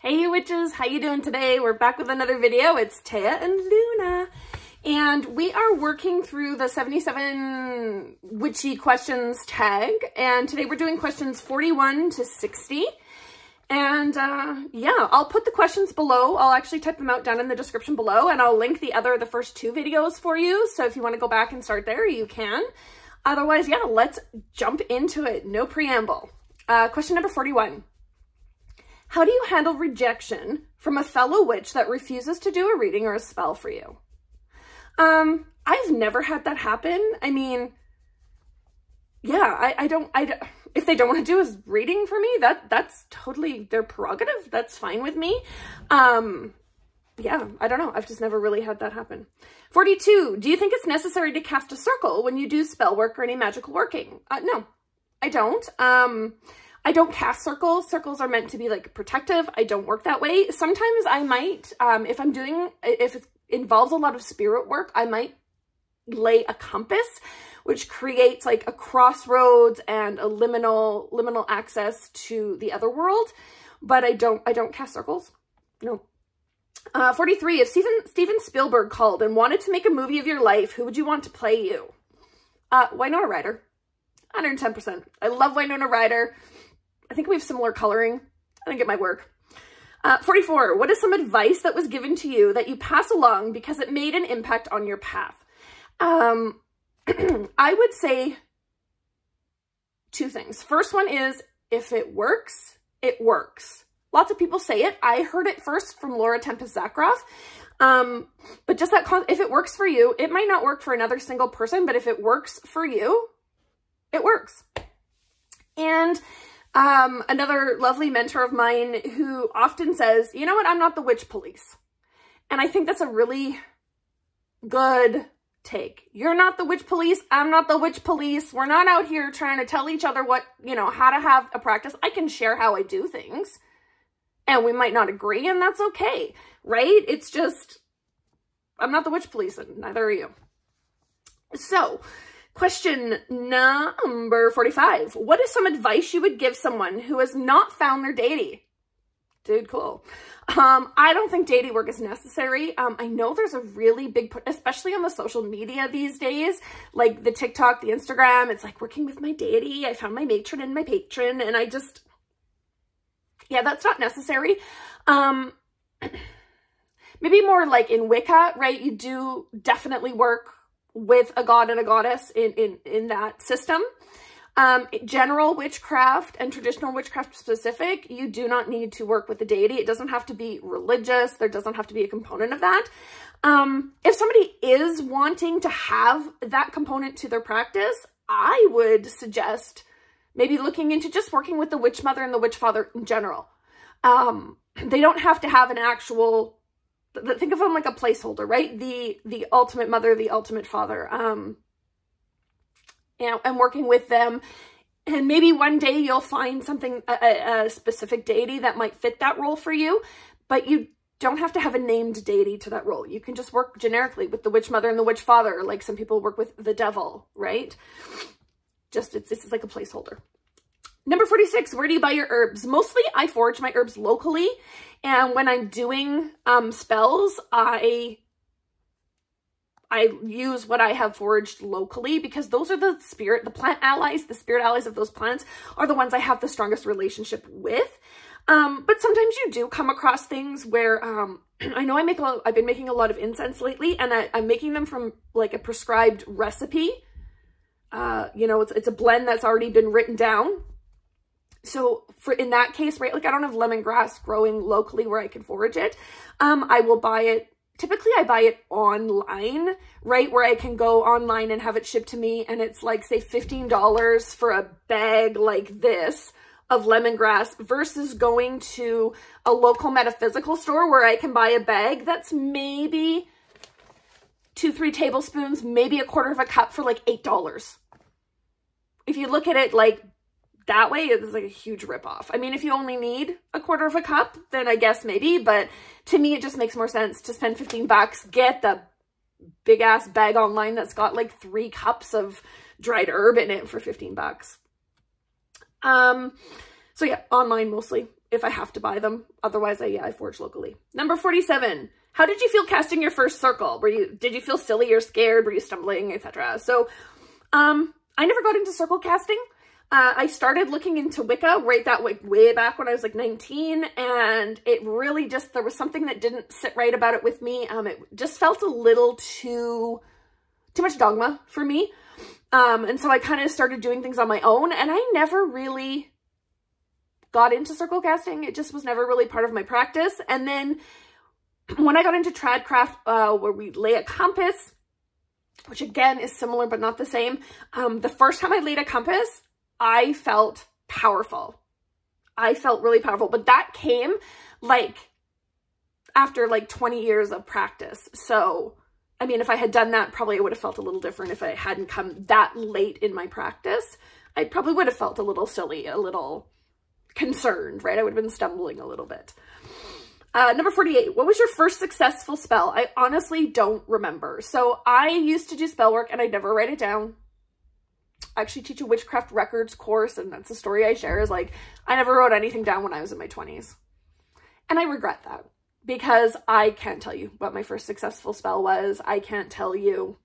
Hey you witches, how you doing today? We're back with another video. It's Taya and Luna. And we are working through the 77 witchy questions tag. And today we're doing questions 41 to 60. And yeah, I'll put the questions below. I'll actually type them out down in the description below, and I'll link the first two videos for you. So if you want to go back and start there, you can. Otherwise, yeah, let's jump into it. No preamble. Question number 41. How do you handle rejection from a fellow witch that refuses to do a reading or a spell for you? I've never had that happen. I mean, yeah, I don't, if they don't want to do a reading for me, that's totally their prerogative. That's fine with me. Yeah, I don't know. I've just never really had that happen. 42. Do you think it's necessary to cast a circle when you do spell work or any magical working? No, I don't. I don't cast circles. Circles are meant to be like protective. I don't work that way. Sometimes I might, if it involves a lot of spirit work, I might lay a compass, which creates like a crossroads and a liminal access to the other world. But I don't cast circles. No. 43. If Steven Spielberg called and wanted to make a movie of your life, who would you want to play you? Winona Ryder. 110%. I love Winona Ryder. I think we have similar coloring. I think it might work. 44. What is some advice that was given to you that you pass along because it made an impact on your path? I would say two things. First one is, if it works, it works. Lots of people say it. I heard it first from Laura Tempest Zakroff. But just that, if it works for you, it might not work for another single person, but if it works for you, it works. And another lovely mentor of mine who often says, you know what, I'm not the witch police. And I think that's a really good take. You're not the witch police. I'm not the witch police. We're not out here trying to tell each other what, how to have a practice. I can share how I do things and we might not agree, and that's okay, right? It's just, I'm not the witch police and neither are you. So, question number 45. What is some advice you would give someone who has not found their deity? Dude, cool. I don't think deity work is necessary. I know there's a really big, especially on the social media these days, like the TikTok, the Instagram, it's like working with my deity. I found my matron and my patron, and I just, yeah, that's not necessary. Maybe more like in Wicca, right? You do definitely work with a god and a goddess in that system. General witchcraft and traditional witchcraft specific, you do not need to work with the deity. It doesn't have to be religious. There doesn't have to be a component of that. If somebody is wanting to have that component to their practice, I would suggest maybe looking into just working with the witch mother and the witch father in general. They don't have to have an actual, think of them like a placeholder, right? The ultimate mother, the ultimate father, and working with them. And maybe one day you'll find something, a specific deity that might fit that role for you, but you don't have to have a named deity to that role. You can just work generically with the witch mother and the witch father, like some people work with the devil, right? Just, this is like a placeholder. Number 46, where do you buy your herbs? Mostly I forage my herbs locally. And when I'm doing spells, I use what I have foraged locally, because those are the plant allies, the spirit allies of those plants are the ones I have the strongest relationship with. But sometimes you do come across things where, I know I've been making a lot of incense lately, and I'm making them from like a prescribed recipe. It's a blend that's already been written down. So in that case, right, like I don't have lemongrass growing locally where I can forage it. I will buy it. Typically I buy it online, right, where I can go online and have it shipped to me. And it's like, say, $15 for a bag like this of lemongrass versus going to a local metaphysical store where I can buy a bag that's maybe 2-3 tablespoons, maybe a quarter of a cup for like $8. If you look at it like that way, it's like a huge ripoff. I mean, if you only need a quarter of a cup, then I guess maybe, but to me, it just makes more sense to spend 15 bucks, get the big ass bag online that's got like 3 cups of dried herb in it for 15 bucks. So yeah, online mostly. if I have to buy them. Otherwise, I forge locally. Number 47. How did you feel casting your first circle? Did you feel silly or scared? Were you stumbling, etc.? So, I never got into circle casting. I started looking into Wicca way back when I was like 19, and it really just, there was something that didn't sit right about it with me. It just felt a little too much dogma for me. And so I kind of started doing things on my own, and I never really got into circle casting. It just was never really part of my practice. And then when I got into tradcraft, where we lay a compass, which again is similar but not the same, the first time I laid a compass, I felt powerful. I felt really powerful, but that came like after like 20 years of practice. So, I mean, if I had done that, probably I would have felt a little different. If I hadn't come that late in my practice, I probably would have felt a little silly, a little concerned, right? I would have been stumbling a little bit. Number 48, what was your first successful spell? I honestly don't remember. So I used to do spell work and I never write it down. I actually teach a witchcraft records course, and that's the story I share, is like, I never wrote anything down when I was in my 20s. And I regret that, because I can't tell you what my first successful spell was. I can't tell you.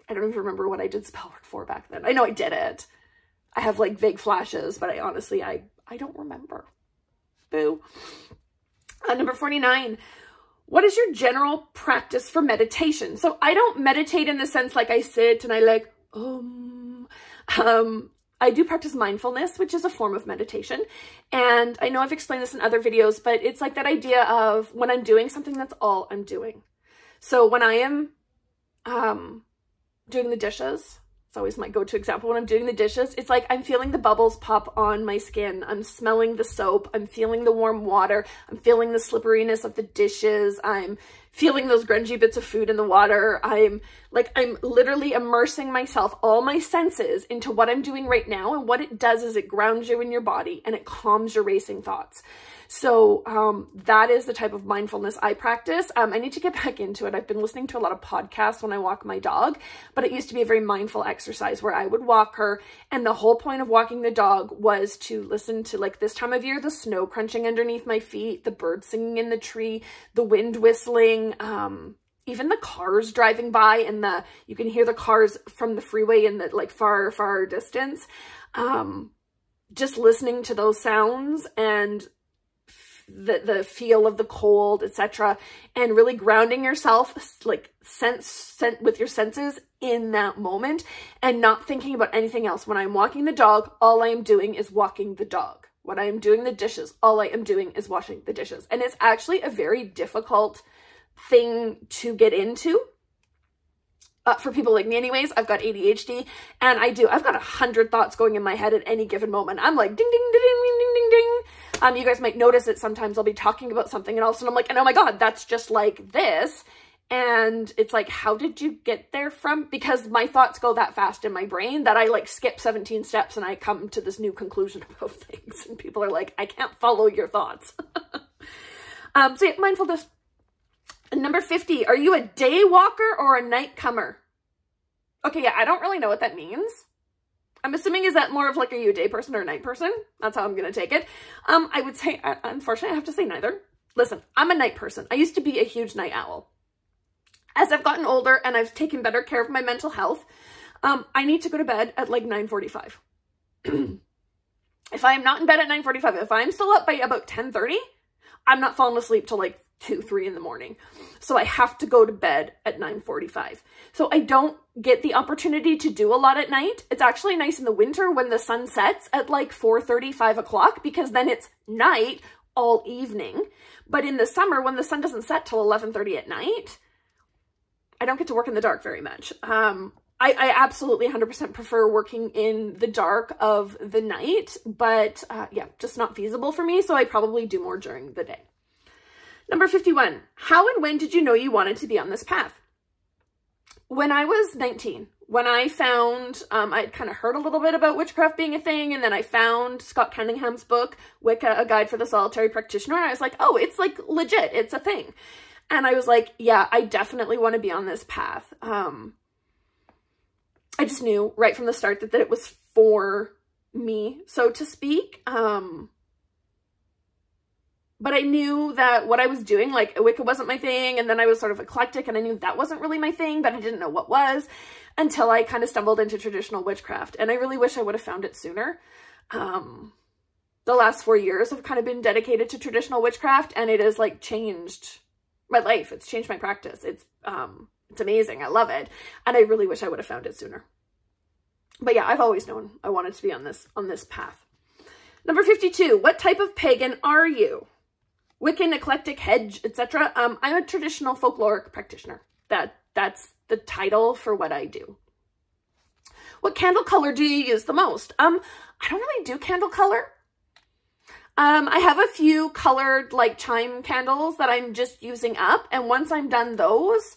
I don't even remember what I did spell work for back then. I know I did it. I have like vague flashes, but I honestly, I don't remember. Boo. Number 49. What is your general practice for meditation? So I don't meditate in the sense like I sit and I like, I do practice mindfulness, which is a form of meditation. And I know I've explained this in other videos, but it's like that idea of when I'm doing something, that's all I'm doing. So when I am doing the dishes, it's always my go-to example. When I'm doing the dishes, it's like I'm feeling the bubbles pop on my skin. I'm smelling the soap. I'm feeling the warm water. I'm feeling the slipperiness of the dishes. I'm feeling those grungy bits of food in the water. I'm literally immersing myself, all my senses, into what I'm doing right now. And what it does is it grounds you in your body and it calms your racing thoughts. So that is the type of mindfulness I practice. I need to get back into it. I've been listening to a lot of podcasts when I walk my dog, but it used to be a very mindful exercise where I would walk her. And the whole point of walking the dog was to listen to, like this time of year, the snow crunching underneath my feet, the birds singing in the tree, the wind whistling, even the cars driving by, and you can hear the cars from the freeway in the like far, far distance. Just listening to those sounds and the feel of the cold, etc., and really grounding yourself, like with your senses in that moment and not thinking about anything else. When I'm walking the dog, all I am doing is walking the dog. When I am doing the dishes, all I am doing is washing the dishes. And it's actually a very difficult thing to get into. For people like me anyways. I've got ADHD, and I've got 100 thoughts going in my head at any given moment. I'm like, ding, ding, ding, ding, ding, ding, ding. You guys might notice it sometimes. I'll be talking about something and all of a sudden I'm like, and oh my God, that's just like this. And it's like, how did you get there from? Because my thoughts go that fast in my brain that I like skip 17 steps and I come to this new conclusion about things. And people are like, I can't follow your thoughts. So yeah, mindfulness. Number 50, are you a day walker or a night comer? Okay, yeah, I don't really know what that means. I'm assuming, is that more of like, are you a day person or a night person? That's how I'm going to take it. I would say, unfortunately, I have to say neither. Listen, I'm a night person. I used to be a huge night owl. As I've gotten older and I've taken better care of my mental health, I need to go to bed at like 9:45. If I am not in bed at 9:45, if I'm still up by about 10:30, I'm not falling asleep till like 2, 3 in the morning. So I have to go to bed at 9:45. So I don't get the opportunity to do a lot at night. It's actually nice in the winter when the sun sets at like 4:30, 5 o'clock, because then it's night all evening. But in the summer, when the sun doesn't set till 11:30 at night, I don't get to work in the dark very much. I absolutely 100% prefer working in the dark of the night, but yeah, just not feasible for me. So I probably do more during the day. Number 51, how and when did you know you wanted to be on this path? When I was 19, when I found, I'd kind of heard a little bit about witchcraft being a thing, and then I found Scott Cunningham's book, Wicca, A Guide for the Solitary Practitioner, and I was like, oh, it's like legit, it's a thing. And I was like, yeah, I definitely want to be on this path. I just knew right from the start that it was for me, so to speak. but I knew that what I was doing, like Wicca wasn't my thing. And then I was sort of eclectic and I knew that wasn't really my thing, but I didn't know what was until I kind of stumbled into traditional witchcraft. And I really wish I would have found it sooner. The last 4 years have kind of been dedicated to traditional witchcraft, and it has like changed my life. It's changed my practice. It's amazing. I love it. And I really wish I would have found it sooner. But yeah, I've always known I wanted to be on this path. Number 52, what type of pagan are you? Wiccan, eclectic, hedge, etc. I'm a traditional folkloric practitioner. That's the title for what I do. What candle color do you use the most? I don't really do candle color. I have a few colored like chime candles that I'm just using up. And once I'm done those,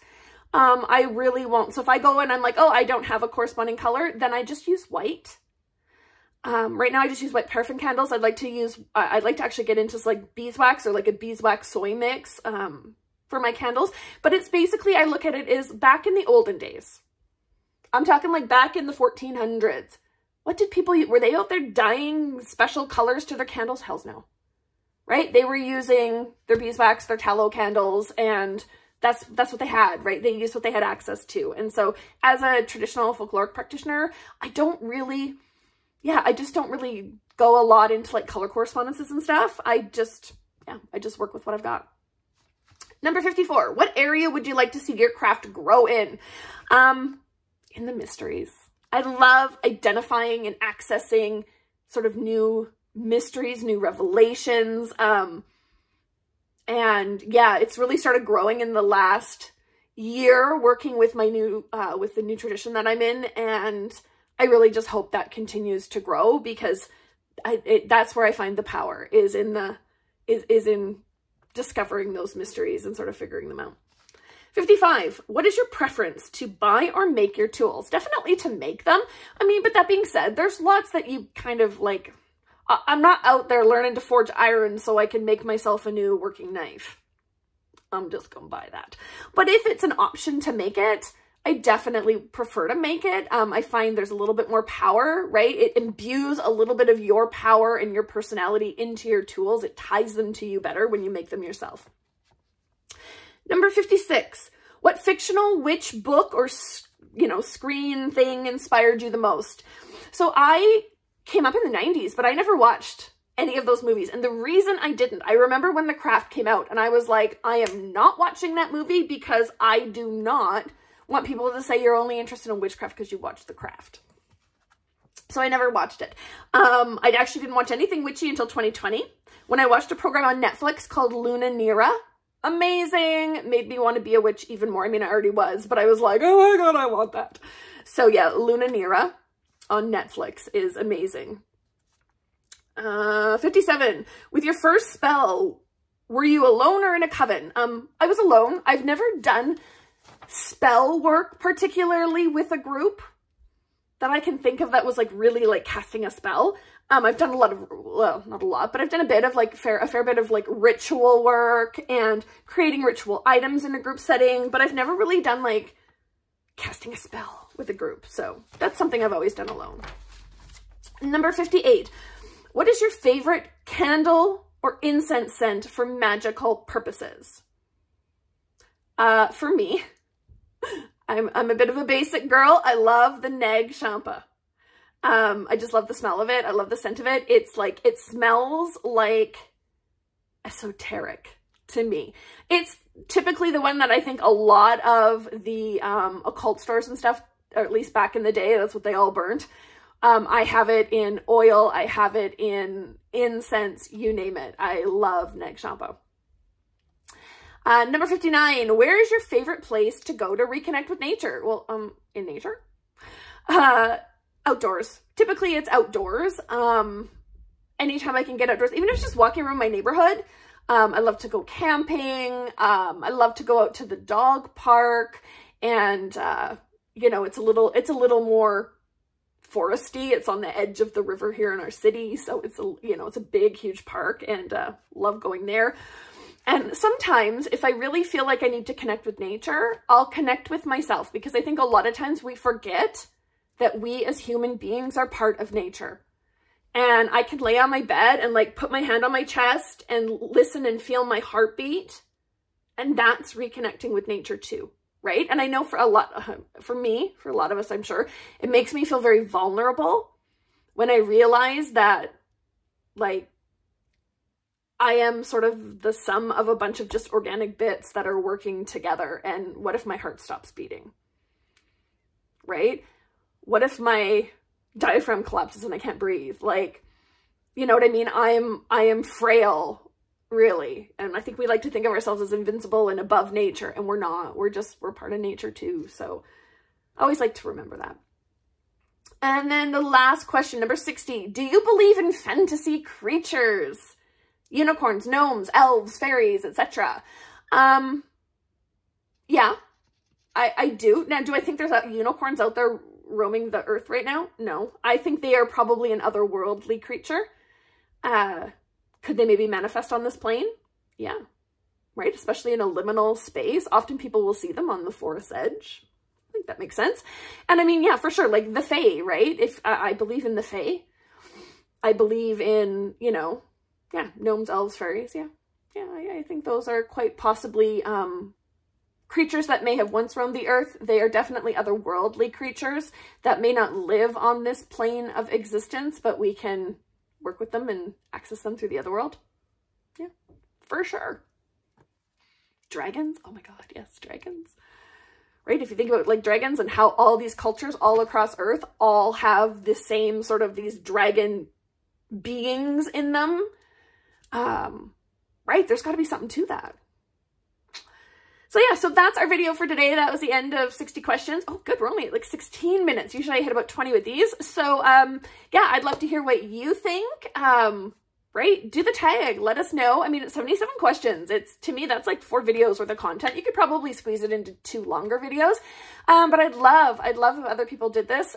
I really won't. So if I go and I'm like, oh, I don't have a corresponding color, then I just use white. Right now I just use white paraffin candles. I'd like to actually get into like beeswax or like a beeswax soy mix, for my candles. But it's basically, I look at it as back in the olden days. I'm talking like back in the 1400s. What did people use? Were they out there dyeing special colors to their candles? Hells no. Right? They were using their beeswax, their tallow candles, and that's what they had, right? They used what they had access to. And so as a traditional folkloric practitioner, I just don't really go a lot into like color correspondences and stuff. I just work with what I've got. Number 54, what area would you like to see your craft grow in? In the mysteries. I love identifying and accessing sort of new mysteries, new revelations. And yeah, it's really started growing in the last year working with my new, with the new tradition that I'm in. And I really just hope that continues to grow because that's where I find the power is in discovering those mysteries and sort of figuring them out. 55, what is your preference to buy or make your tools? Definitely to make them. I mean, but that being said, there's lots that you kind of like, I'm not out there learning to forge iron so I can make myself a new working knife. I'm just gonna buy that. But if it's an option to make it, I definitely prefer to make it. I find there's a little bit more power, right? It imbues a little bit of your power and your personality into your tools. It ties them to you better when you make them yourself. Number 56, what fictional witch book or, screen thing inspired you the most? So I came up in the 90s, but I never watched any of those movies. And the reason I didn't, I remember when The Craft came out and I was like, I am not watching that movie because I do not want people to say you're only interested in witchcraft because you watched The Craft. So I never watched it. I actually didn't watch anything witchy until 2020 when I watched a program on Netflix called Luna Nera. Amazing. Made me want to be a witch even more. I mean, I already was, but I was like, oh my God, I want that. So yeah, Luna Nera on Netflix is amazing. 57, with your first spell, were you alone or in a coven? I was alone. I've never done spell work particularly with a group that I can think of that was like really like casting a spell. I've done a lot of, well, not a lot, but I've done a bit of like a fair bit of like ritual work and creating ritual items in a group setting, but I've never really done like casting a spell with a group. So that's something I've always done alone. Number 58, what is your favorite candle or incense scent for magical purposes? For me, I'm a bit of a basic girl. I love the Neg Champa. I just love the smell of it. I love the scent of it. It's like, it smells like esoteric to me. It's typically the one that I think a lot of the occult stores and stuff, or at least back in the day, that's what they all burnt. I have it in oil. I have it in incense, you name it. I love Neg Champa. Number 59, where is your favorite place to go to reconnect with nature? Well, in nature? Outdoors. Typically it's outdoors. Anytime I can get outdoors, even if it's just walking around my neighborhood. I love to go camping. I love to go out to the dog park and, it's a little more foresty. It's on the edge of the river here in our city. So it's a big, huge park and, love going there. And sometimes if I really feel like I need to connect with nature, I'll connect with myself because I think a lot of times we forget that we as human beings are part of nature. and I can lay on my bed and like put my hand on my chest and listen and feel my heartbeat. And that's reconnecting with nature too, right? And I know for a lot of us, I'm sure, it makes me feel very vulnerable when I realize that, like, I am sort of the sum of a bunch of just organic bits that are working together. And what if my heart stops beating, right? What if my diaphragm collapses and I can't breathe? Like, you know what I mean? I am frail, really. And I think we like to think of ourselves as invincible and above nature, and we're not. We're part of nature too. So I always like to remember that. And then the last question, number 60. Do you believe in fantasy creatures? Unicorns, gnomes, elves, fairies, etc. Yeah, I do. Now, do I think there's unicorns out there roaming the earth right now? No. I think they are probably an otherworldly creature. Could they maybe manifest on this plane? Yeah. Right? Especially in a liminal space. Often people will see them on the forest edge. I think that makes sense. And I mean, yeah, for sure. Like the Fae, right? If I believe in the Fae. I believe in, you know, yeah, gnomes, elves, fairies. Yeah. Yeah, I think those are quite possibly creatures that may have once roamed the earth. They are definitely otherworldly creatures that may not live on this plane of existence, but we can work with them and access them through the other world. Yeah, for sure. Dragons. Oh my God. Yes. Dragons. Right. If you think about like dragons and how all these cultures all across earth all have the same sort of these dragon beings in them. Right. There's gotta be something to that. So yeah, so that's our video for today. That was the end of 60 questions. Oh, good. We're only at like 16 minutes. Usually I hit about 20 with these. So, yeah, I'd love to hear what you think. Right? Do the tag. Let us know. I mean, it's 77 questions. To me, that's like 4 videos worth of content. You could probably squeeze it into 2 longer videos. But I'd love if other people did this.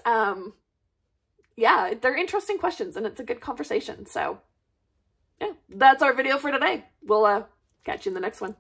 Yeah, they're interesting questions and it's a good conversation. So yeah, that's our video for today. We'll, catch you in the next one.